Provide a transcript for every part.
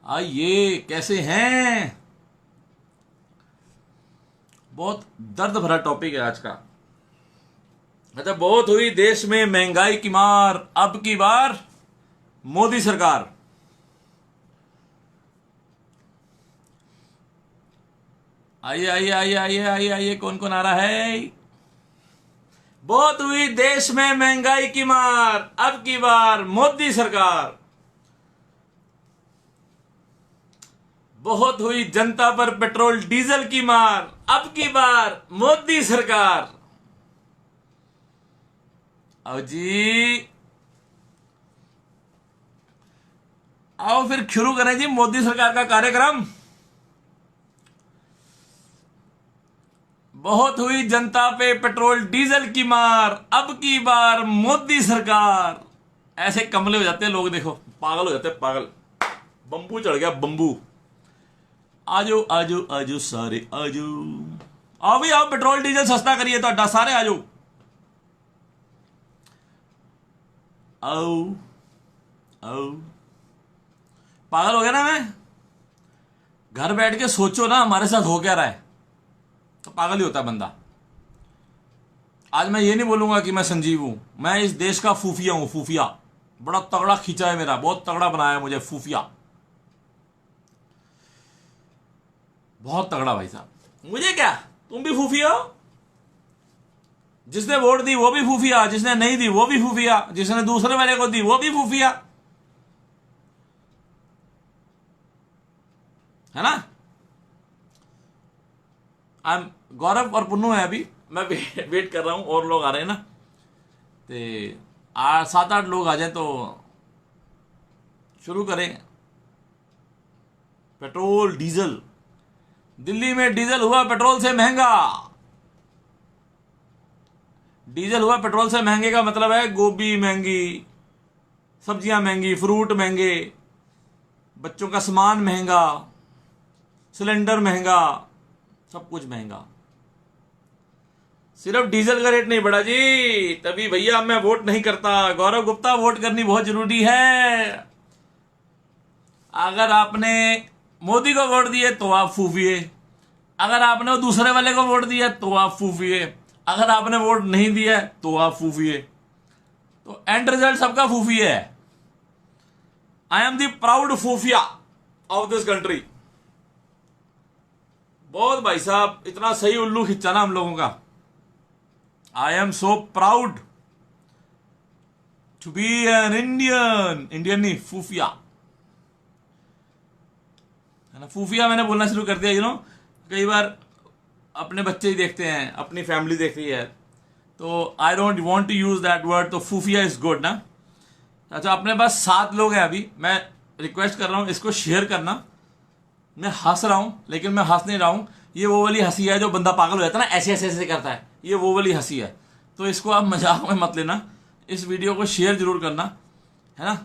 आइए, कैसे हैं? बहुत दर्द भरा टॉपिक है आज का। अच्छा, बहुत हुई देश में महंगाई की मार, अब की बार मोदी सरकार। आइए आइए आइए आइए आइए आइए, कौन कौन आ रहा है? बहुत हुई देश में महंगाई की मार, अब की बार मोदी सरकार। बहुत हुई जनता पर पेट्रोल डीजल की मार, अब की बार मोदी सरकार। आओ जी, आओ फिर शुरू करें जी मोदी सरकार का कार्यक्रम। बहुत हुई जनता पे पेट्रोल डीजल की मार, अब की बार मोदी सरकार। ऐसे कमले हो जाते हैं लोग, देखो पागल हो जाते हैं, पागल। बम्बू चढ़ गया, बम्बू। आजो आजो आजो सारे आजो, आओ भी आओ, पेट्रोल डीजल सस्ता करिए तो अड्डा, सारे आजो। आओ आओ। पागल हो गया ना मैं? घर बैठ के सोचो ना हमारे साथ हो क्या रहा है, तो पागल ही होता है बंदा। आज मैं ये नहीं बोलूंगा कि मैं संजीव हूं, मैं इस देश का फूफिया हूं, फूफिया। बड़ा तगड़ा खींचा है मेरा, बहुत तगड़ा बनाया है मुझे, फूफिया। बहुत तगड़ा भाई साहब। मुझे क्या, तुम भी फूफिया हो। जिसने वोट दी वो भी फूफिया, जिसने नहीं दी वो भी फूफिया, जिसने दूसरे वाले को दी वो भी फूफिया, है ना? गौरव और पुन्नू है अभी, मैं वेट कर रहा हूं, और लोग आ रहे हैं ना, तो 7-8 लोग आ जाए तो शुरू करें। पेट्रोल डीजल, दिल्ली में डीजल हुआ पेट्रोल से महंगा। डीजल हुआ पेट्रोल से महंगे का मतलब है गोभी महंगी, सब्जियां महंगी, फ्रूट महंगे, बच्चों का सामान महंगा, सिलेंडर महंगा, सब कुछ महंगा। सिर्फ डीजल का रेट नहीं बढ़ा जी, तभी भैया मैं वोट नहीं करता। गौरव गुप्ता, वोट करनी बहुत जरूरी है। अगर आपने मोदी को वोट दिए तो आप फूफिए, अगर आपने दूसरे वाले को वोट दिया तो आप फूफिए, अगर आपने वोट नहीं दिया तो आप फूफिए। तो एंड रिजल्ट सबका फूफिए है। आई एम द प्राउड फूफिया ऑफ दिस कंट्री। बहुत भाई साहब, इतना सही उल्लू खिंचा ना हम लोगों का। I am so proud to be an Indian. Indian नहीं, फूफिया है ना। फूफिया मैंने बोलना शुरू कर दिया, कई बार अपने बच्चे ही देखते हैं, अपनी फैमिली देखती है, तो I don't want to use that word, तो फूफिया इज गुड ना। अच्छा, अपने पास 7 लोग हैं अभी, मैं रिक्वेस्ट कर रहा हूं इसको शेयर करना। मैं हंस रहा हूं लेकिन मैं हंस नहीं रहा हूं, ये वो वाली हंसी है जो बंदा पागल हो जाता है ना, ऐसे ऐसे ऐसे करता है, ये वो वाली हंसी है। तो इसको आप मजाक में मत लेना, इस वीडियो को शेयर जरूर करना, है ना।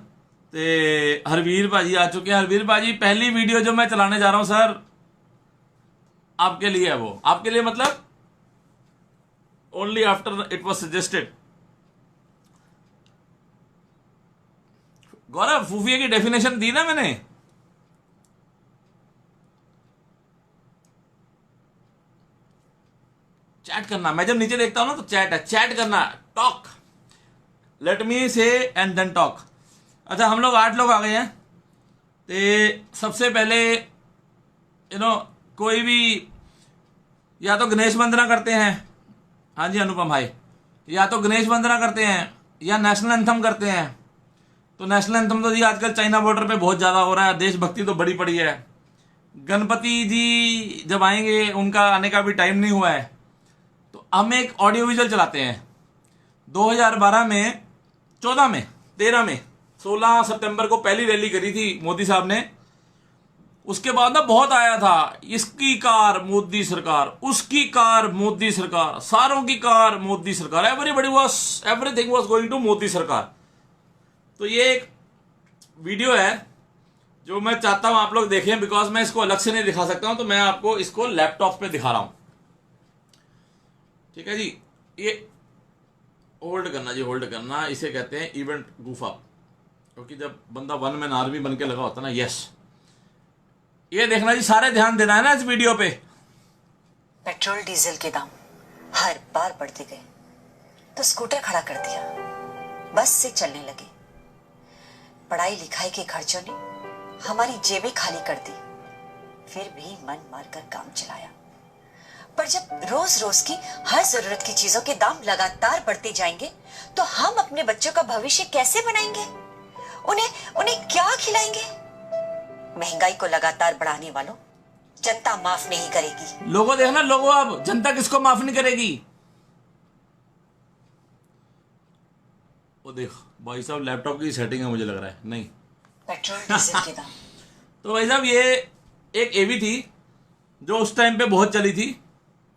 तो हरवीर भाजी आ चुके हैं। हरवीर भाजी, पहली वीडियो जो मैं चलाने जा रहा हूं सर, आपके लिए है। वो आपके लिए मतलब only after it was suggested. Gaurav, फूफिया की डेफिनेशन दी ना मैंने। चैट करना, मैं जब नीचे देखता हूं ना तो चैट है, चैट करना, टॉक, लेट मी से एंड देन टॉक। अच्छा, हम लोग 8 लोग आ गए हैं। तो सबसे पहले कोई भी या तो गणेश वंदना करते हैं, हाँ जी अनुपम भाई, या तो गणेश वंदना करते हैं या नेशनल एंथम करते हैं। तो नेशनल एंथम तो जी आजकल चाइना बॉर्डर पे बहुत ज्यादा हो रहा है, देशभक्ति तो बड़ी पड़ी है। गणपति जी जब आएंगे, उनका आने का भी टाइम नहीं हुआ है, तो हम एक ऑडियो विजुअल चलाते हैं। 2012 में, 14 में, 13 में, 16 सितंबर को पहली रैली करी थी मोदी साहब ने। उसके बाद ना बहुत आया था, इसकी कार मोदी सरकार, उसकी कार मोदी सरकार, सारों की कार मोदी सरकार, everything was going to Modi सरकार। तो ये एक वीडियो है जो मैं चाहता हूं आप लोग देखें, बिकॉज मैं इसको अलग से नहीं दिखा सकता हूं, तो मैं आपको इसको लैपटॉप पे दिखा रहा हूं। ठीक है जी, ये होल्ड करना जी, होल्ड करना, इसे कहते हैं इवेंट गूफा। क्योंकि जब बंदा वन मैन आर्मी बन के लगा होता ना, यस, ये देखना जी, सारे ध्यान देना है ना इस वीडियो पे। पेट्रोल डीजल के दाम हर बार बढ़ते गए तो स्कूटर खड़ा कर दिया, बस से चलने लगे। पढ़ाई लिखाई के खर्चों ने हमारी जेबें खाली कर दी, फिर भी मन मारकर काम चलाया। पर जब रोज रोज की हर जरूरत की चीजों के दाम लगातार बढ़ते जाएंगे तो हम अपने बच्चों का भविष्य कैसे बनाएंगे? उन्हें उन्हें क्या खिलाएंगे? महंगाई को लगातार बढ़ाने वालों, जनता माफ नहीं करेगी। लोगों देखना, लोगों अब जनता किसको माफ नहीं करेगी। वो देखो भाई साहब, लैपटॉप की सेटिंग है मुझे लग रहा है, नहीं पेट्रोल डीजल के दाम। तो भाई साहब ये एक एवी थी जो उस टाइम पे बहुत चली थी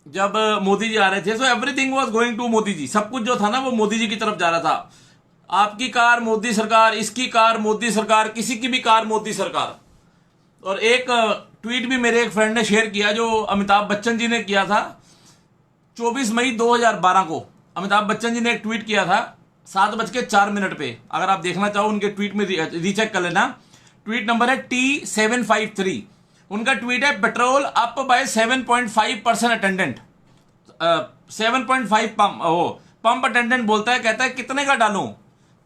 जब मोदी जी आ रहे थे। So everything was going to Modi ji, सब कुछ जो था ना वो मोदी जी की तरफ जा रहा था। आपकी कार मोदी सरकार, इसकी कार मोदी सरकार, किसी की भी कार मोदी सरकार। और एक ट्वीट भी मेरे एक फ्रेंड ने शेयर किया जो अमिताभ बच्चन जी ने किया था 24 मई 2012 को। अमिताभ बच्चन जी ने एक ट्वीट किया था 7:04 पे। अगर आप देखना चाहो उनके ट्वीट में रीचेक कर लेना। ट्वीट नंबर है T753। उनका ट्वीट है, petrol up by 7.5% attendant 7.5 pump attendant बोलता है, कहता है कितने का डालूं?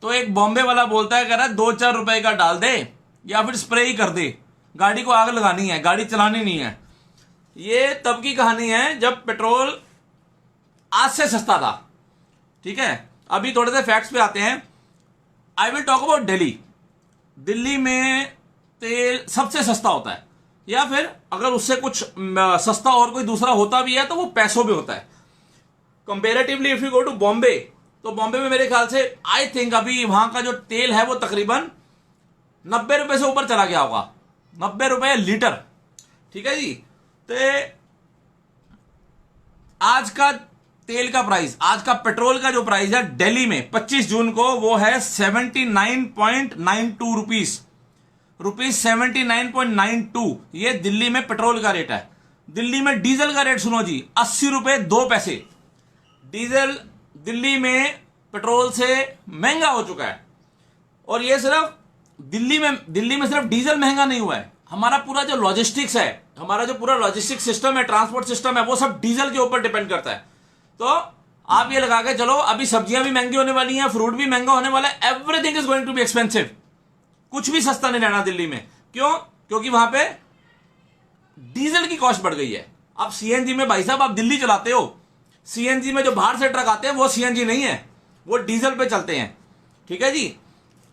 तो एक बॉम्बे वाला बोलता है, कह रहा है 2-4 रुपए का डाल दे या फिर स्प्रे ही कर दे, गाड़ी को आग लगानी है, गाड़ी चलानी नहीं है। ये तब की कहानी है जब पेट्रोल आज से सस्ता था। ठीक है, अभी थोड़े से फैक्ट्स पे आते हैं। I will talk about Delhi. Delhi में तेल सबसे सस्ता होता है, या फिर अगर उससे कुछ सस्ता और कोई दूसरा होता भी है तो वो पैसों में होता है। Comparatively if you go to Bombay, तो बॉम्बे में मेरे ख्याल से आई थिंक अभी वहां का जो तेल है वो तकरीबन 90 रुपए से ऊपर चला गया होगा, 90 रुपए लीटर। ठीक है जी। तो आज का तेल का प्राइस, आज का पेट्रोल का जो प्राइस है दिल्ली में 25 जून को, वो है 79.92 रुपीज 79.92। ये दिल्ली में पेट्रोल का रेट है। दिल्ली में डीजल का रेट सुनो जी, 80 रुपए 2 पैसे। डीजल दिल्ली में पेट्रोल से महंगा हो चुका है। और ये सिर्फ दिल्ली में सिर्फ डीजल महंगा नहीं हुआ है, हमारा पूरा जो लॉजिस्टिक्स है, हमारा जो पूरा लॉजिस्टिक सिस्टम है, ट्रांसपोर्ट सिस्टम है, वो सब डीजल के ऊपर डिपेंड करता है। तो आप ये लगा के चलो, अभी सब्जियां भी महंगी होने वाली हैं, फ्रूट भी महंगा होने वाला है, everything is going to be expensive. कुछ भी सस्ता नहीं रहना दिल्ली में। क्यों? क्योंकि वहां पे डीजल की कॉस्ट बढ़ गई है। अब सीएनजी में भाई साहब आप दिल्ली चलाते हो, सीएनजी में जो बाहर से ट्रक आते हैं वो सीएनजी नहीं है, वो डीजल पे चलते हैं। ठीक है जी।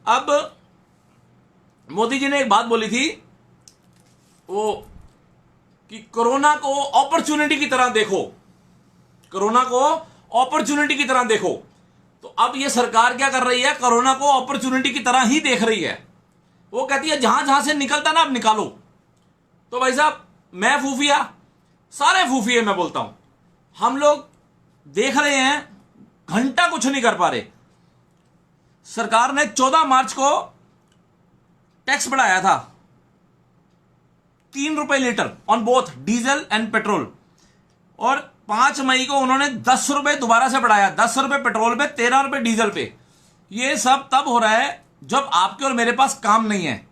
अब मोदी जी ने एक बात बोली थी वो कि कोरोना को अपॉर्चुनिटी की तरह देखो, कोरोना को अपॉर्चुनिटी की तरह देखो। तो अब ये सरकार क्या कर रही है, कोरोना को अपॉर्चुनिटी की तरह ही देख रही है। वो कहती है जहां जहां से निकलता ना, अब निकालो। तो भाई साहब मैं फूफिया, सारे फूफिए, मैं बोलता हूं, हम लोग देख रहे हैं, घंटा कुछ नहीं कर पा रहे। सरकार ने 14 मार्च को टैक्स बढ़ाया था 3 रुपए litre on both diesel and petrol, और 5 मई को उन्होंने 10 रुपए दोबारा से बढ़ाया, 10 रुपए पेट्रोल पे, 13 रुपए डीजल पे। ये सब तब हो रहा है जब आपके और मेरे पास काम नहीं है,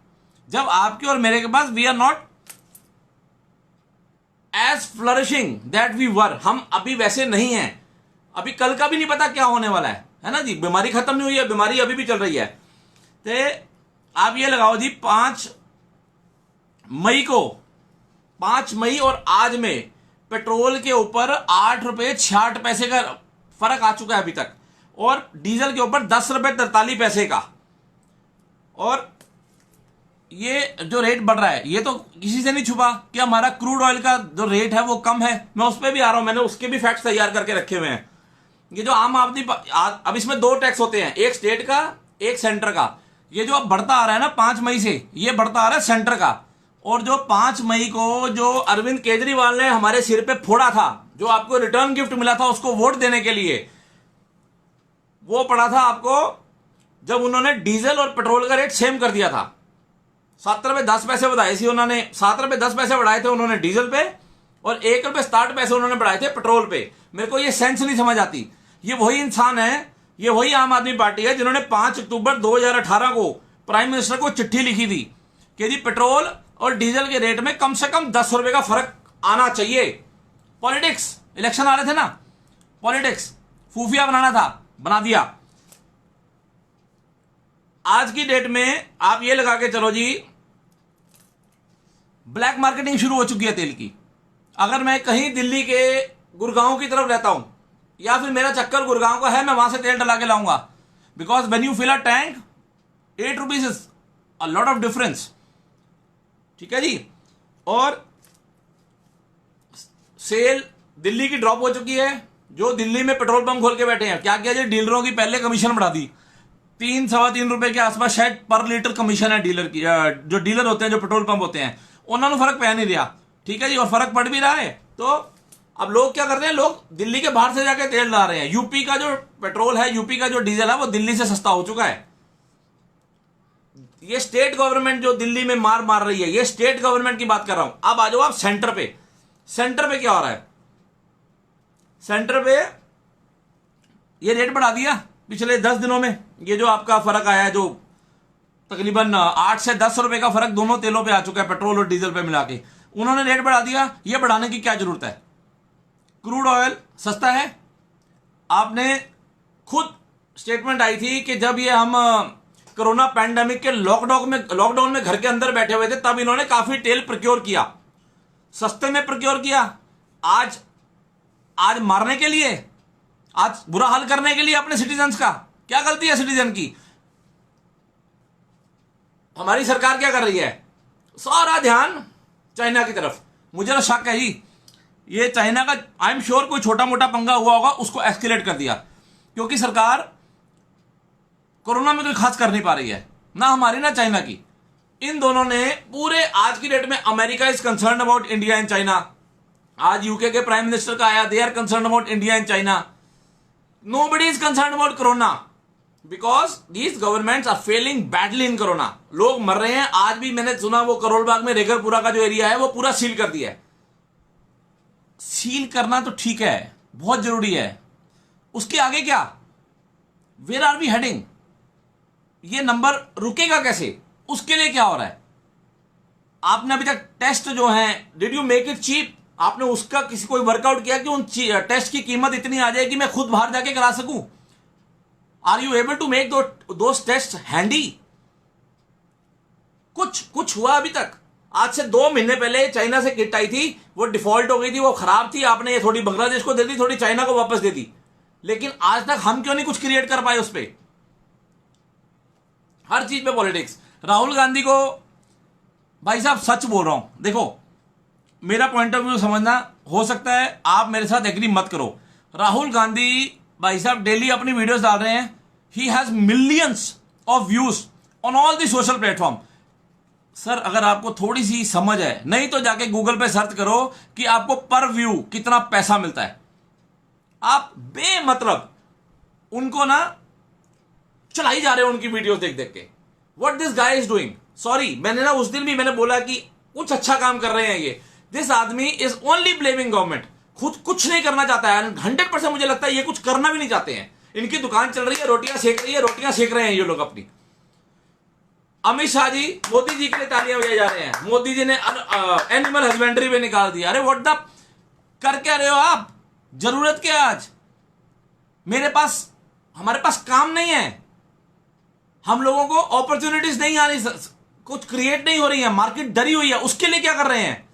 जब आपके और मेरे के पास we are not as flourishing that we were. हम अभी वैसे नहीं हैं, अभी कल का भी नहीं पता क्या होने वाला है ना जी। बीमारी खत्म नहीं हुई है, बीमारी अभी भी चल रही है। तो आप ये लगाओ जी, 5 मई और आज में पेट्रोल के ऊपर 8 रुपए 66 पैसे का फर्क आ चुका है अभी तक, और डीजल के ऊपर 10 रुपए 43 पैसे का। और ये जो रेट बढ़ रहा है ये तो किसी से नहीं छुपा कि हमारा क्रूड ऑयल का जो रेट है वो कम है। मैं उस पर भी आ रहा हूं, मैंने उसके भी फैक्ट्स तैयार करके रखे हुए हैं। ये जो आम आदमी, अब इसमें 2 टैक्स होते हैं, एक स्टेट का, एक सेंटर का। ये जो अब बढ़ता आ रहा है ना 5 मई से, ये बढ़ता आ रहा है सेंटर का। और जो 5 मई को जो अरविंद केजरीवाल ने हमारे सिर पे फोड़ा था, जो आपको रिटर्न गिफ्ट मिला था उसको वोट देने के लिए, वो पड़ा था आपको जब उन्होंने डीजल और पेट्रोल का रेट सेम कर दिया था। 7 रुपए 10 पैसे बढ़ाए थे उन्होंने, 7 रुपए 10 पैसे बढ़ाए थे उन्होंने डीजल पे, और 1 रुपए 60 पैसे उन्होंने बढ़ाए थे पेट्रोल पे। मेरे को ये सेंस नहीं समझ आती। ये वही इंसान है, ये वही आम आदमी पार्टी है जिन्होंने 5 अक्टूबर 2018 को प्राइम मिनिस्टर को चिट्ठी लिखी थी कि जी पेट्रोल और डीजल के रेट में कम से कम 10 रुपए का फर्क आना चाहिए। पॉलिटिक्स, इलेक्शन आ रहे थे ना, पॉलिटिक्स फूफिया बनाना था, बना दिया। आज की डेट में आप ये लगा के चलो जी, ब्लैक मार्केटिंग शुरू हो चुकी है तेल की। अगर मैं कहीं दिल्ली के गुड़गांव की तरफ रहता हूं या फिर मेरा चक्कर गुड़गांव का है, मैं वहां से तेल डला के लाऊंगा, because when you fill a tank 8 rupees is a lot of difference. ठीक है जी। और सेल दिल्ली की ड्रॉप हो चुकी है। जो दिल्ली में पेट्रोल पंप खोल के बैठे हैं, क्या किया जी, डीलरों की पहले कमीशन बढ़ा दी, 3-3.25 रुपए के आसपास शायद पर लीटर कमीशन है डीलर की। जो डीलर होते हैं, जो पेट्रोल पंप होते हैं, उन्होंने फर्क पै नहीं दिया। ठीक है जी। और फर्क पड़ भी रहा है। तो अब लोग क्या करते हैं, लोग दिल्ली के बाहर से जाके तेल ला रहे हैं। यूपी का जो पेट्रोल है, यूपी का जो डीजल है, वो दिल्ली से सस्ता हो चुका है। ये स्टेट गवर्नमेंट जो दिल्ली में मार रही है, ये स्टेट गवर्नमेंट की बात कर रहा हूं। अब आ जाओ आप सेंटर पे। सेंटर पे क्या हो रहा है? सेंटर पे ये रेट बढ़ा दिया पिछले 10 दिनों में। ये जो आपका फर्क आया है, जो तकरीबन 8 से 10 रुपए का फर्क दोनों तेलों पे आ चुका है, पेट्रोल और डीजल पे मिला के। उन्होंने रेट बढ़ा दिया। ये बढ़ाने की क्या जरूरत है? क्रूड ऑयल सस्ता है। आपने खुद स्टेटमेंट आई थी कि जब ये हम कोरोना पैंडेमिक के लॉकडाउन में घर के अंदर बैठे हुए थे, तब इन्होंने काफी तेल प्रोक्योर किया, सस्ते में प्रोक्योर किया। आज मारने के लिए, आज बुरा हाल करने के लिए अपने सिटीजन्स का। क्या गलती है सिटीजन की? हमारी सरकार क्या कर रही है? सारा ध्यान चाइना की तरफ। मुझे तो शक है जी, ये चाइना का, आई एम श्योर कोई छोटा मोटा पंगा हुआ होगा, उसको एस्केलेट कर दिया। क्योंकि सरकार कोरोना में कोई खास कर नहीं पा रही है, ना हमारी ना चाइना की। इन दोनों ने पूरे, आज की डेट में America is concern about India and China. आज यूके के प्राइम मिनिस्टर का आया, they are concern about India and China. Nobody is concern about corona because these governments are failing badly in corona. लोग मर रहे हैं। आज भी मैंने सुना वो करोल बाग में रेगरपुरा का जो एरिया है, वो पूरा सील कर दिया है। सील करना तो ठीक है, बहुत जरूरी है। उसके आगे क्या? Where are we heading? ये नंबर रुकेगा कैसे? उसके लिए क्या हो रहा है? आपने अभी तक टेस्ट जो हैं, did you make it cheap? आपने उसका किसी कोई वर्कआउट किया कि उन टेस्ट की कीमत इतनी आ जाए कि मैं खुद बाहर जाके करा सकूं? Are you able to make those test handy? कुछ हुआ अभी तक? आज से 2 महीने पहले चाइना से किट आई थी, वो डिफॉल्ट हो गई थी, वो खराब थी। आपने ये थोड़ी बांग्लादेश को दे दी, थोड़ी चाइना को वापस दे दी। लेकिन आज तक हम क्यों नहीं कुछ क्रिएट कर पाए उस पर? हर चीज पे पॉलिटिक्स। राहुल गांधी को, भाई साहब सच बोल रहा हूं, देखो मेरा पॉइंट ऑफ व्यू समझना, हो सकता है आप मेरे साथ एग्री मत करो। राहुल गांधी भाई साहब डेली अपनी वीडियोस डाल रहे हैं। He has millions of views on all the social platform. Sir अगर आपको थोड़ी सी समझ है, नहीं तो जाके गूगल पे सर्च करो कि आपको पर व्यू कितना पैसा मिलता है। आप बेमतलब उनको ना चलाई जा रहे हो, उनकी वीडियोस देख देख के। What this guy is doing, sorry मैंने ना उस दिन भी मैंने बोला कि कुछ अच्छा काम कर रहे हैं ये। दिस आदमी इज ओनली ब्लेमिंग गवर्नमेंट, खुद कुछ नहीं करना चाहता है। 100% मुझे लगता है ये कुछ करना भी नहीं चाहते हैं। इनकी दुकान चल रही है, रोटियां सेक रही है, रोटियां सेक रहे हैं ये लोग अपनी। अमित शाह जी मोदी जी के लिए तालियां बजाई जा रहे हैं। मोदी जी ने एनिमल हस्बेंड्री पे निकाल दिया। अरे व्हाट द, कर क्या रहे हो आप? जरूरत क्या? आज हमारे पास काम नहीं है, हम लोगों को अपॉर्चुनिटीज नहीं आ रही, कुछ क्रिएट नहीं हो रही है, मार्केट डरी हुई है। उसके लिए क्या कर रहे हैं?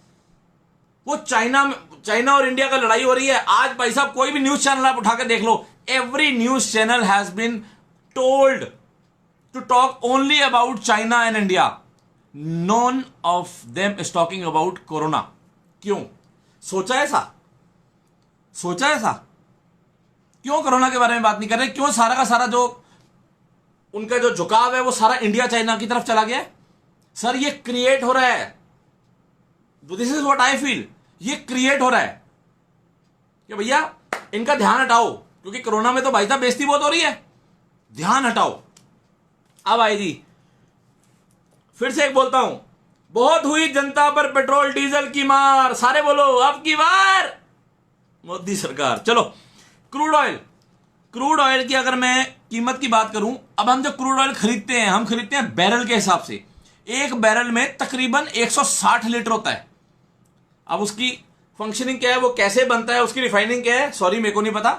वो चाइना और इंडिया का लड़ाई हो रही है। आज भाई साहब कोई भी न्यूज चैनल आप उठा के देख लो, every news channel has been told to talk only about China and India. None of them is talking about corona. क्यों? सोचा ऐसा क्यों कोरोना के बारे में बात नहीं कर रहे? क्यों सारा का सारा जो उनका जो झुकाव है वो सारा इंडिया चाइना की तरफ चला गया? सर ये क्रिएट हो रहा है। This is what I feel, ये क्रिएट हो रहा है कि भैया इनका ध्यान हटाओ, क्योंकि कोरोना में तो भाई साहब बेइज्जती बहुत हो रही है, ध्यान हटाओ। अब आई जी, फिर से एक बोलता हूं, बहुत हुई जनता पर पेट्रोल डीजल की मार, सारे बोलो अब की बार मोदी सरकार। चलो क्रूड ऑयल की अगर मैं कीमत की बात करूं, अब हम जो क्रूड ऑयल खरीदते हैं, हम खरीदते हैं बैरल के हिसाब से। एक बैरल में तकरीबन 160 लीटर होता है। अब उसकी फंक्शनिंग क्या है, वो कैसे बनता है, उसकी रिफाइनिंग क्या है, सॉरी मेरे को नहीं पता,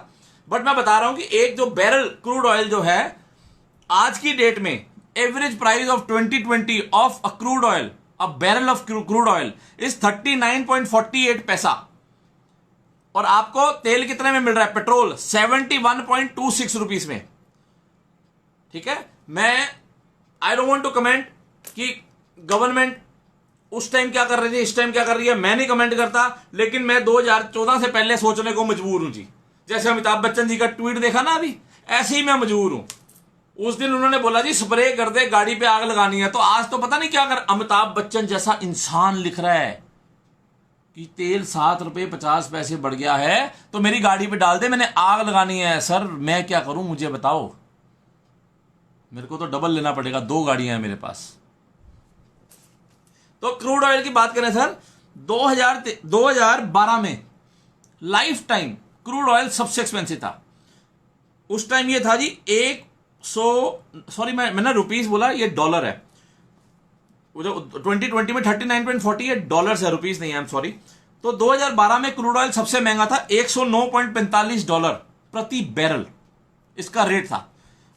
बट मैं बता रहा हूं कि एक जो बैरल क्रूड ऑयल जो है आज की डेट में average price of 2020 of a crude oil, a barrel of crude oil is 39.48 पैसा। और आपको तेल कितने में मिल रहा है, पेट्रोल 71.26 रुपीस में। ठीक है, मैं I don't want to comment कि गवर्नमेंट उस टाइम क्या कर रही थी, इस टाइम क्या कर रही है, मैं नहीं कमेंट करता, लेकिन मैं 2014 से पहले सोचने को मजबूर हूं जी। जैसे अमिताभ बच्चन जी का ट्वीट देखा ना अभी, ऐसे ही मैं मजबूर हूं। उस दिन उन्होंने बोला जी स्प्रे कर दे, गाड़ी पे आग लगानी है, तो आज तो पता नहीं क्या कर अमिताभ बच्चन जैसा इंसान लिख रहा है कि तेल 7 रुपए 50 पैसे बढ़ गया है तो मेरी गाड़ी पे डाल दे, मैंने आग लगानी है। सर मैं क्या करूं, मुझे बताओ, मेरे को तो डबल लेना पड़ेगा, 2 गाड़ियां हैं मेरे पास। तो क्रूड ऑयल की बात करें सर, 2012 में लाइफ टाइम क्रूड ऑयल सबसे एक्सपेंसिव था। उस टाइम ये था जी मैंने रुपीस बोला, ये डॉलर है। 2020 में 39.48 डॉलर है, रुपीस नहीं है, आई एम सॉरी। तो 2012 में क्रूड ऑयल सबसे महंगा था, 109.45 डॉलर प्रति बैरल इसका रेट था।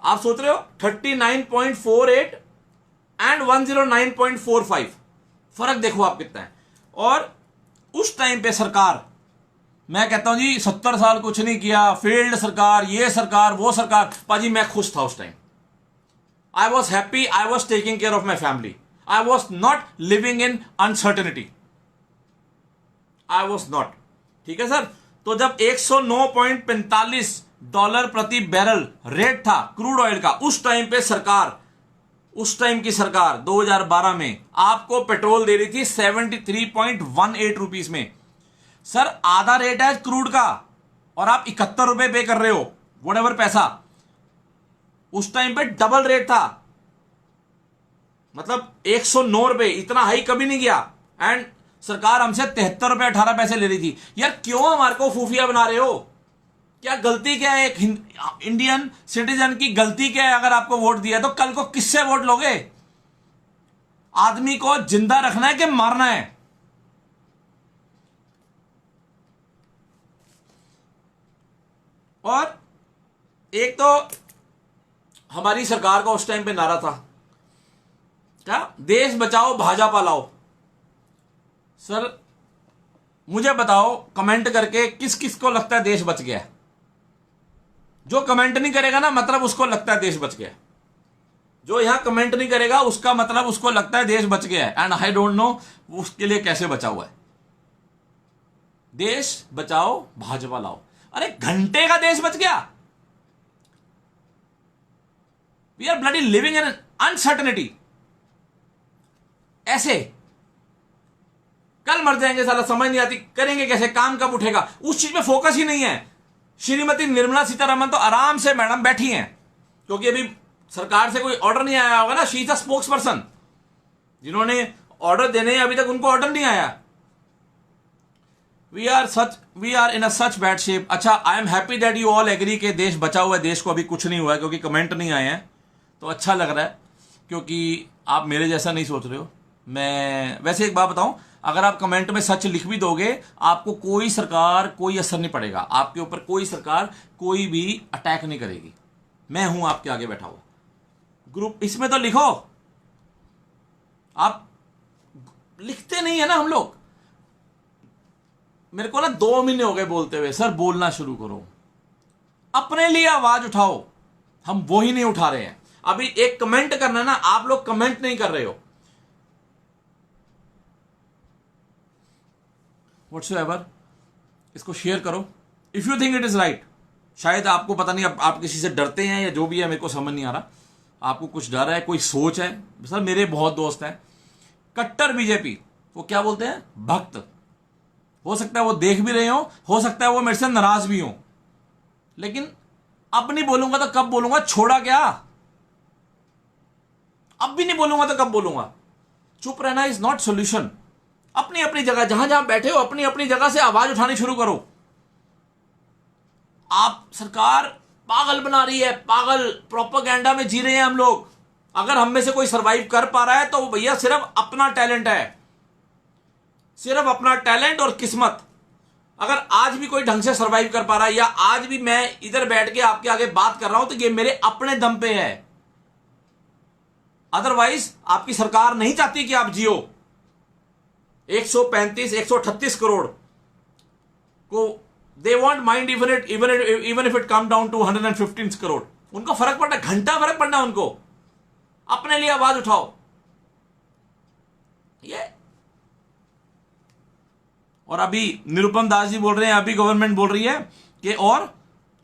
आप सोच रहे हो 39.48 एंड 109.45, फर्क देखो आप कितना है। और उस टाइम पे सरकार, मैं कहता हूं जी 70 साल कुछ नहीं किया, फेल्ड सरकार, ये सरकार वो सरकार, पाजी मैं खुश था उस time. I was happy, I was taking care of my family, I was not living in uncertainty, I was not. ठीक है सर, तो जब 109.45 डॉलर प्रति बैरल रेट था क्रूड ऑयल का, उस टाइम पे सरकार, उस टाइम की सरकार 2012 में आपको पेट्रोल दे रही थी 73.18 रुपीस में। सर आधा रेट है क्रूड का और आप 71 रुपए पे कर रहे हो, व्हाटएवर पैसा। उस टाइम पे डबल रेट था, मतलब 109 रुपए, इतना हाई कभी नहीं गया। एंड सरकार हमसे 73 रुपए 18 पैसे ले रही थी। यार क्यों हमारे को फूफिया बना रहे हो? क्या गलती क्या है एक इंडियन सिटीजन की, गलती क्या है? अगर आपको वोट दिया तो कल को किससे वोट लोगे? आदमी को जिंदा रखना है कि मारना है? और एक तो हमारी सरकार का उस टाइम पे नारा था क्या, देश बचाओ भाजपा लाओ। सर मुझे बताओ कमेंट करके किस किस को लगता है देश बच गया? जो कमेंट नहीं करेगा ना, मतलब उसको लगता है देश बच गया। जो यहां कमेंट नहीं करेगा उसका मतलब उसको लगता है देश बच गया है। एंड आई डोंट नो उसके लिए कैसे बचा हुआ है। देश बचाओ भाजपा लाओ, अरे घंटे का देश बच गया। We are bloody living in uncertainty. ऐसे कल मर जाएंगे साला, समझ नहीं आती करेंगे कैसे, काम कब उठेगा, उस चीज में फोकस ही नहीं है। श्रीमती निर्मला सीतारमण तो आराम से मैडम बैठी हैं, क्योंकि अभी सरकार से कोई ऑर्डर नहीं आया होगा ना। She is a spokesperson, जिन्होंने ऑर्डर देने हैं अभी तक उनको ऑर्डर नहीं आया। We are in a such bad shape. अच्छा, I am happy that you all agree के देश बचा हुआ है, देश को अभी कुछ नहीं हुआ है, क्योंकि कमेंट नहीं आए हैं तो अच्छा लग रहा है, क्योंकि आप मेरे जैसा नहीं सोच रहे हो। मैं वैसे एक बात बताऊं, अगर आप कमेंट में सच लिख भी दोगे, आपको कोई सरकार कोई असर नहीं पड़ेगा, आपके ऊपर कोई सरकार कोई भी अटैक नहीं करेगी। मैं हूं आपके आगे बैठा हुआ। ग्रुप इसमें तो लिखो, आप लिखते नहीं है ना। हम लोग, मेरे को ना 2 महीने हो गए बोलते हुए, सर बोलना शुरू करो, अपने लिए आवाज उठाओ। हम वो ही नहीं उठा रहे हैं। अभी एक कमेंट करना ना, आप लोग कमेंट नहीं कर रहे हो। व्हाट्सएवर इसको शेयर करो if you think it is right. शायद आपको पता नहीं, आप किसी से डरते हैं या जो भी है, मेरे को समझ नहीं आ रहा। आपको कुछ डर है, कोई सोच है। सर मेरे बहुत दोस्त हैं कट्टर बीजेपी, वो क्या बोलते हैं, भक्त। हो सकता है वो देख भी रहे हो सकता है वो मेरे से नाराज भी हो, लेकिन अब नहीं बोलूंगा तो कब बोलूंगा? छोड़ा क्या? अब भी नहीं बोलूंगा तो कब बोलूंगा? चुप रहना इज नॉट सोल्यूशन। अपनी अपनी जगह, जहां जहां बैठे हो, अपनी अपनी जगह से आवाज उठानी शुरू करो। आप सरकार पागल बना रही है, पागल प्रोपेगेंडा में जी रहे हैं हम लोग। अगर हम में से कोई सरवाइव कर पा रहा है तो भैया सिर्फ अपना टैलेंट है, सिर्फ अपना टैलेंट और किस्मत। अगर आज भी कोई ढंग से सरवाइव कर पा रहा है, या आज भी मैं इधर बैठ के आपके आगे बात कर रहा हूं, तो ये मेरे अपने दम पे है। अदरवाइज आपकी सरकार नहीं चाहती कि आप जियो। 135 138 करोड़ को they won't mind even if it come down to 115 crore. उनको फर्क पड़ना, घंटा फर्क पड़ना उनको। अपने लिए आवाज उठाओ। ये और अभी निरुपम दास जी बोल रहे हैं, अभी गवर्नमेंट बोल रही है कि और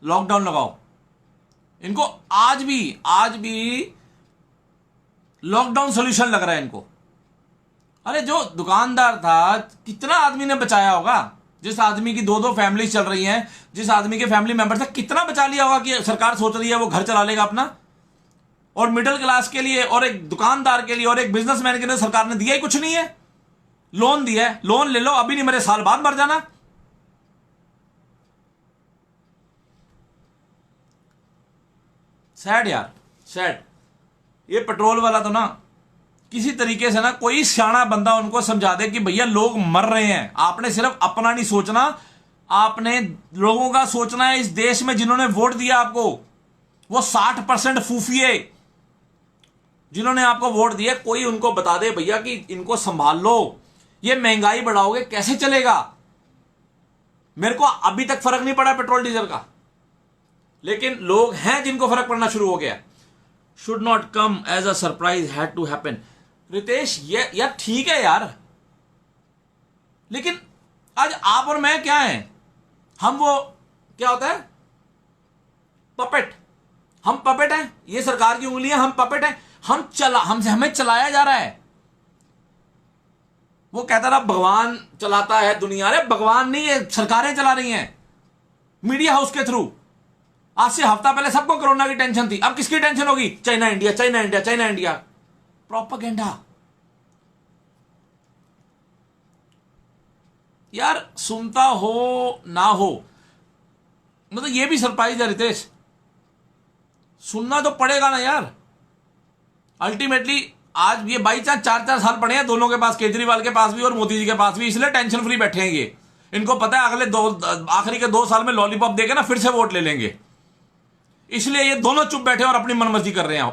लॉकडाउन लगाओ। इनको आज भी लॉकडाउन सॉल्यूशन लग रहा है इनको। अरे जो दुकानदार था, कितना आदमी ने बचाया होगा? जिस आदमी की दो फैमिली चल रही हैं, जिस आदमी के फैमिली मेंबर था, कितना बचा लिया होगा कि सरकार सोच रही है वो घर चला लेगा अपना। और मिडिल क्लास के लिए और एक दुकानदार के लिए और एक बिजनेसमैन के लिए सरकार ने दिया ही कुछ नहीं है। लोन दिया है, लोन ले लो, अभी नहीं मरे साल बाद मर जाना। सैड यार, सैड। ये पेट्रोल वाला तो ना किसी तरीके से ना कोई सियाना बंदा उनको समझा दे कि भैया लोग मर रहे हैं। आपने सिर्फ अपना नहीं सोचना, आपने लोगों का सोचना है। इस देश में जिन्होंने वोट दिया आपको, वो 60% फूफिए जिन्होंने आपको वोट दिया, कोई उनको बता दे भैया कि इनको संभाल लो, ये महंगाई बढ़ाओगे कैसे चलेगा। मेरे को अभी तक फर्क नहीं पड़ा पेट्रोल डीजल का, लेकिन लोग हैं जिनको फर्क पड़ना शुरू हो गया। Should not come as a surprise, had to happen. Ritesh ये यार ठीक है यार, लेकिन आज आप और मैं क्या हैं? हम वो क्या होता है, पपेट। हम पपेट हैं, ये सरकार की उंगलियां, हम पपेट हैं। हमें चलाया जा रहा है। वो कहता रहा भगवान चलाता है दुनिया। अरे भगवान नहीं है, सरकारें चला रही हैं मीडिया हाउस के थ्रू। आज से हफ्ता पहले सबको कोरोना की टेंशन थी, अब किसकी टेंशन होगी? China India, China India, China India. Propaganda यार, सुनता हो ना हो, मतलब ये भी सरप्राइज है रितेश। सुनना तो पड़ेगा ना यार। अल्टीमेटली आज ये बाई चांस 4-4 साल पड़े हैं दोनों के पास, केजरीवाल के पास भी और मोदी जी के पास भी, इसलिए टेंशन फ्री बैठे हैं ये। इनको पता है अगले आखिरी के 2 साल में लॉलीपॉप देके ना फिर से वोट ले लेंगे, इसलिए ये दोनों चुप बैठे और अपनी मनमर्जी कर रहे हैं।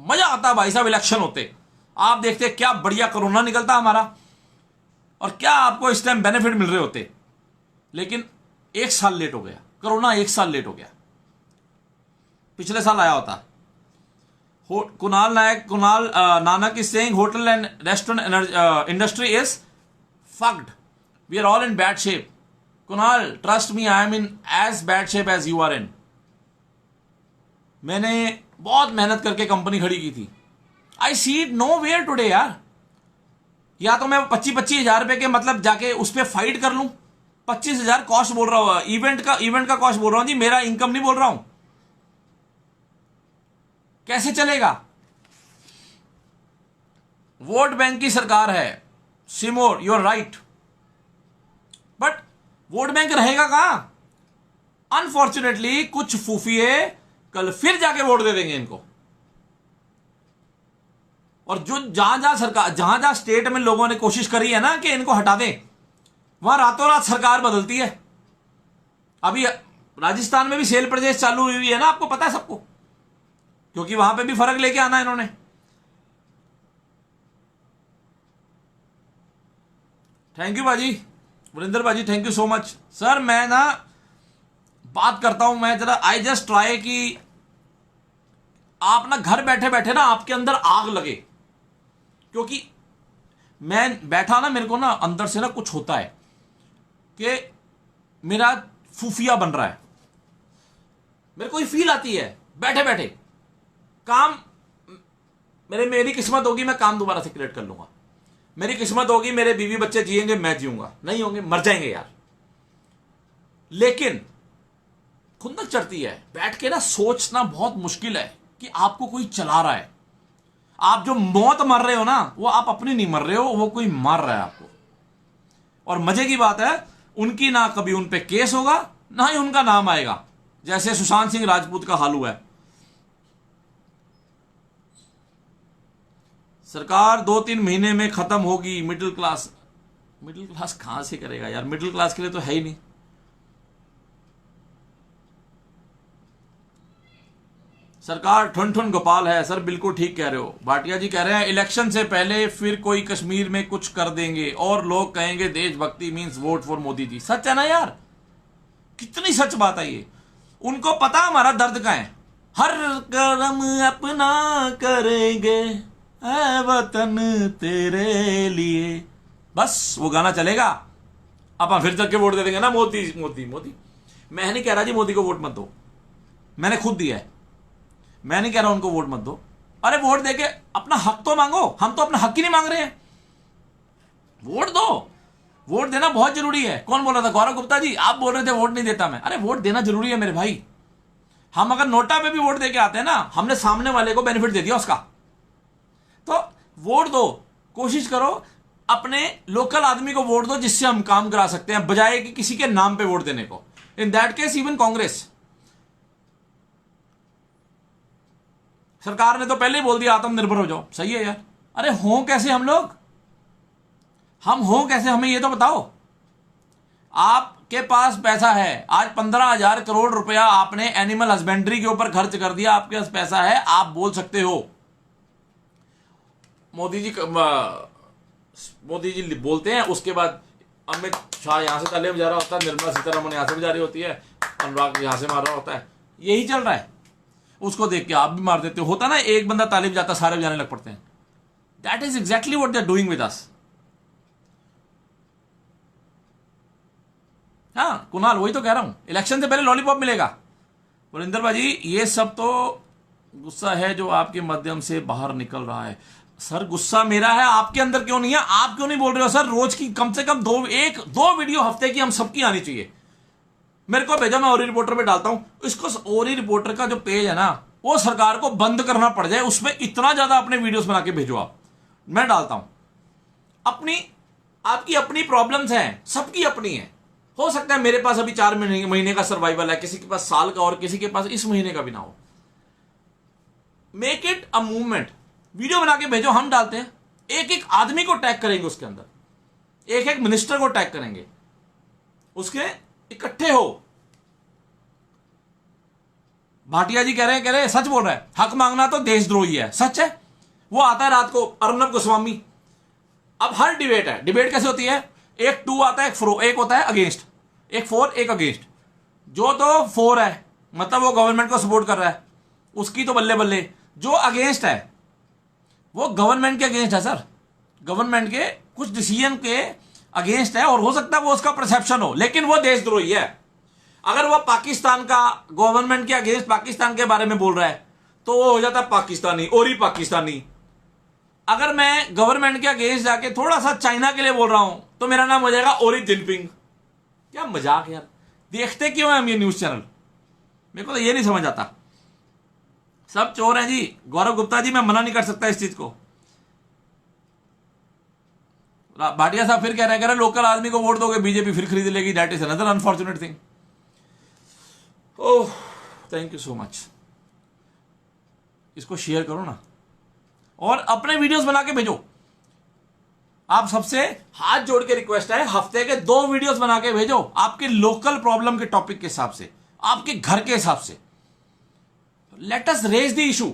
मजा आता भाई साहब इलेक्शन होते। आप देखते क्या बढ़िया कोरोना निकलता हमारा, और क्या आपको इस टाइम बेनिफिट मिल रहे होते। लेकिन 1 साल लेट हो गया कोरोना, 1 साल लेट हो गया। पिछले साल आया होता। Kunal Nanak is saying hotel and restaurant industry is fucked, we are all in bad shape. Kunal trust me, I am in as bad shape as you are in. मैंने बहुत मेहनत करके कंपनी खड़ी की थी। I see it nowhere today यार। या तो मैं 25-25 हजार रुपए के मतलब जाके उस पर फाइट कर लूं। 25,000 कॉस्ट बोल रहा हूं, इवेंट का कॉस्ट बोल रहा हूं जी, मेरा इनकम नहीं बोल रहा हूं। कैसे चलेगा? वोट बैंक की सरकार है Seymour, you are right, but vote bank रहेगा कहां? अनफॉर्चुनेटली कुछ फूफिए कल फिर जाके वोट दे देंगे इनको। और जो जहां स्टेट में लोगों ने कोशिश करी है ना कि इनको हटा दें, वहां रातों रात सरकार बदलती है। अभी राजस्थान में भी सेल प्रदेश चालू हुई है ना, आपको पता है सबको, क्योंकि वहां पे भी फर्क लेके आना है इन्होंने। थैंक यू बाजी, वरिंदर बाजी, thank you so much. Sir मैं ना बात करता हूं, मैं जरा आई जस्ट ट्राई कि आप ना घर बैठे बैठे ना आपके अंदर आग लगे, क्योंकि मैं बैठा ना, मेरे को ना अंदर से ना कुछ होता है कि मेरा फूफिया बन रहा है। मेरे को ये फील आती है बैठे बैठे। काम मेरी किस्मत होगी मैं काम दोबारा से क्रिएट कर लूंगा, मेरी किस्मत होगी मेरे बीवी बच्चे जिएंगे मैं जीऊंगा, नहीं होंगे मर जाएंगे यार। लेकिन खुंदक चढ़ती है, बैठ के ना सोचना बहुत मुश्किल है कि आपको कोई चला रहा है। आप जो मौत मर रहे हो ना, वो आप अपनी नहीं मर रहे हो, वो कोई मार रहा है आपको। और मजे की बात है, उनकी ना कभी उन पे केस होगा ना ही उनका नाम आएगा, जैसे सुशांत सिंह राजपूत का हाल हुआ है। सरकार 2-3 महीने में खत्म होगी। मिडिल क्लास कहां से करेगा यार, मिडिल क्लास के लिए तो है ही नहीं। सरकार ठुन ठुन गोपाल है। सर बिल्कुल ठीक कह रहे हो। भाटिया जी कह रहे हैं इलेक्शन से पहले फिर कोई कश्मीर में कुछ कर देंगे और लोग कहेंगे देशभक्ति means vote for Modi ji. सच है ना यार, कितनी सच बात है ये। उनको पता हमारा दर्द का है। हर कदम अपना करेंगे ऐ वतन तेरे लिए, बस वो गाना चलेगा। आप फिर तक के वोट दे देंगे ना मोदी मोदी मोदी। मैं नहीं कह रहा जी मोदी को वोट मत दो, मैंने खुद दिया है। मैं नहीं कह रहा उनको वोट मत दो। अरे वोट देके अपना हक तो मांगो। हम तो अपना हक ही नहीं मांग रहे हैं। वोट दो, वोट देना बहुत जरूरी है। कौन बोल रहा था? गौरव गुप्ता जी। आप बोल रहे थे वोट नहीं देता मैं। अरे वोट देना जरूरी है मेरे भाई। हम अगर नोटा पे भी वोट देके आते हैं ना, हमने सामने वाले को बेनिफिट दे दिया उसका। तो वोट दो, कोशिश करो अपने लोकल आदमी को वोट दो जिससे हम काम करा सकते हैं, बजाय कि किसी के नाम पे वोट देने को। In that case even Congress सरकार ने तो पहले ही बोल दिया आत्मनिर्भर हो जाओ। सही है यार। अरे हों कैसे हम लोग? हम हों कैसे, हमें ये तो बताओ। आपके पास पैसा है, आज 15,000 करोड़ रुपया आपने एनिमल हस्बेंड्री के ऊपर खर्च कर दिया। आपके पास पैसा है, आप बोल सकते हो। मोदी जी बोलते हैं, उसके बाद अमित शाह यहां से तालियां बजा रहा होता है, निर्मला सीतारमण यहां से बजा रही होती है, अनुराग यहां से मार रहा होता है। यही चल रहा है। उसको देख के आप भी मार देते हो। होता ना, एक बंदा ताली बजाता सारे बजाने लग पड़ते हैं। That is exactly what they are doing with us. हाँ कुणाल, वही तो कह रहा हूं, इलेक्शन से पहले लॉलीपॉप मिलेगा। वरिंदर भाजी, ये सब तो गुस्सा है जो आपके माध्यम से बाहर निकल रहा है। सर गुस्सा मेरा है, आपके अंदर क्यों नहीं है? आप क्यों नहीं बोल रहे हो? सर रोज की कम से कम दो वीडियो हफ्ते की हम सबकी आनी चाहिए। मेरे को भेजा, मैं ओरी रिपोर्टर पे डालता हूं। इसको ओरी रिपोर्टर का जो पेज है ना, वो सरकार को बंद करना पड़ जाए। उसमें इतना ज्यादा अपने वीडियोस बना के भेजो आप। मैं डालता हूं। आपकी अपनी प्रॉब्लम्स हैं, सबकी अपनी है। हो सकता है मेरे पास अभी 4 महीने का सर्वाइवल है, किसी के पास साल का, और किसी के पास इस महीने का भी ना हो। Make it a movement. Video बना के भेजो, हम डालते हैं। एक एक आदमी को टैग करेंगे उसके अंदर, एक एक मिनिस्टर को टैग करेंगे, उसके इकट्ठे हो। भाटिया जी कह रहे हैं सच बोल रहा है, हक मांगना तो देशद्रोही है। सच है। वो आता है रात को, अर्नब गोस्वामी। अब हर डिबेट है, डिबेट कैसे होती है? एक 2 आता है, एक होता है अगेंस्ट, एक 4, एक अगेंस्ट। जो तो 4 है मतलब वो गवर्नमेंट को सपोर्ट कर रहा है, उसकी तो बल्ले बल्ले। जो अगेंस्ट है वो गवर्नमेंट के अगेंस्ट है सर, गवर्नमेंट के कुछ डिसीजन के अगेंस्ट है। और हो सकता है वो उसका परसेप्शन हो, लेकिन वो देशद्रोही है। अगर वो पाकिस्तान का, गवर्नमेंट के अगेंस्ट पाकिस्तान के बारे में बोल रहा है तो वो हो जाता है पाकिस्तानी, और ही पाकिस्तानी। अगर मैं गवर्नमेंट के अगेंस्ट जाके थोड़ा सा चाइना के लिए बोल रहा हूं तो मेरा नाम हो जाएगा ओरी जिनपिंग। क्या मजाक यार। देखते क्यों है हम ये न्यूज चैनल? मेरे को तो ये नहीं समझ आता। सब चोर हैं जी। गौरव गुप्ता जी, मैं मना नहीं कर सकता इस चीज को। भाटिया साहब फिर कह रहे हैं लोकल आदमी को वोट दोगे बीजेपी फिर खरीद लेगी। That is another unfortunate thing. Oh thank you so much. इसको शेयर करो ना, और अपने वीडियोस बना के भेजो। आप सबसे हाथ जोड़ के रिक्वेस्ट है, हफ्ते के 2 वीडियोस बना के भेजो, आपके लोकल प्रॉब्लम के टॉपिक के हिसाब से, आपके घर के हिसाब से। Let us raise the issue.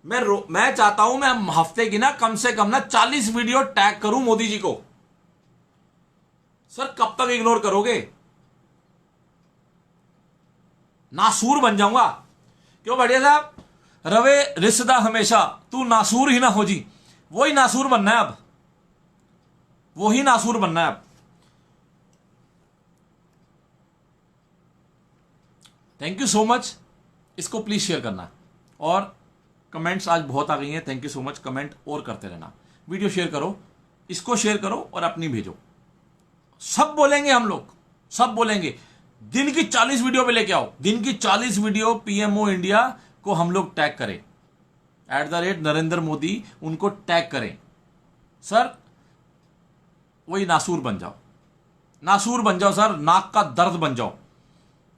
मैं चाहता हूं मैं हफ्ते की ना कम से कम ना 40 वीडियो टैग करूं मोदी जी को। सर कब तक इग्नोर करोगे? नासूर बन जाऊंगा। क्यों बढ़िया साहब? रवे रिश्ता हमेशा, तू नासूर ही ना हो जी। वही नासूर बनना है अब, वही नासूर बनना है अब। Thank you so much. इसको प्लीज शेयर करना, और कमेंट्स आज बहुत आ गई हैं। Thank you so much. Comment और करते रहना, वीडियो शेयर करो, इसको शेयर करो और अपनी भेजो। सब बोलेंगे हम लोग, सब बोलेंगे। दिन की 40 वीडियो पे लेके आओ, दिन की 40 वीडियो पीएमओ इंडिया को हम लोग टैग करें, @नरेंद्र मोदी, उनको टैग करें। सर वही नासूर बन जाओ, नासूर बन जाओ सर। नाक का दर्द बन जाओ,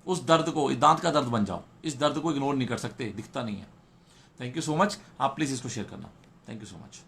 उस दर्द को, दांत का दर्द बन जाओ। इस दर्द को इग्नोर नहीं कर सकते, दिखता नहीं है। Thank you so much. आप प्लीज इसको शेयर करना। Thank you so much.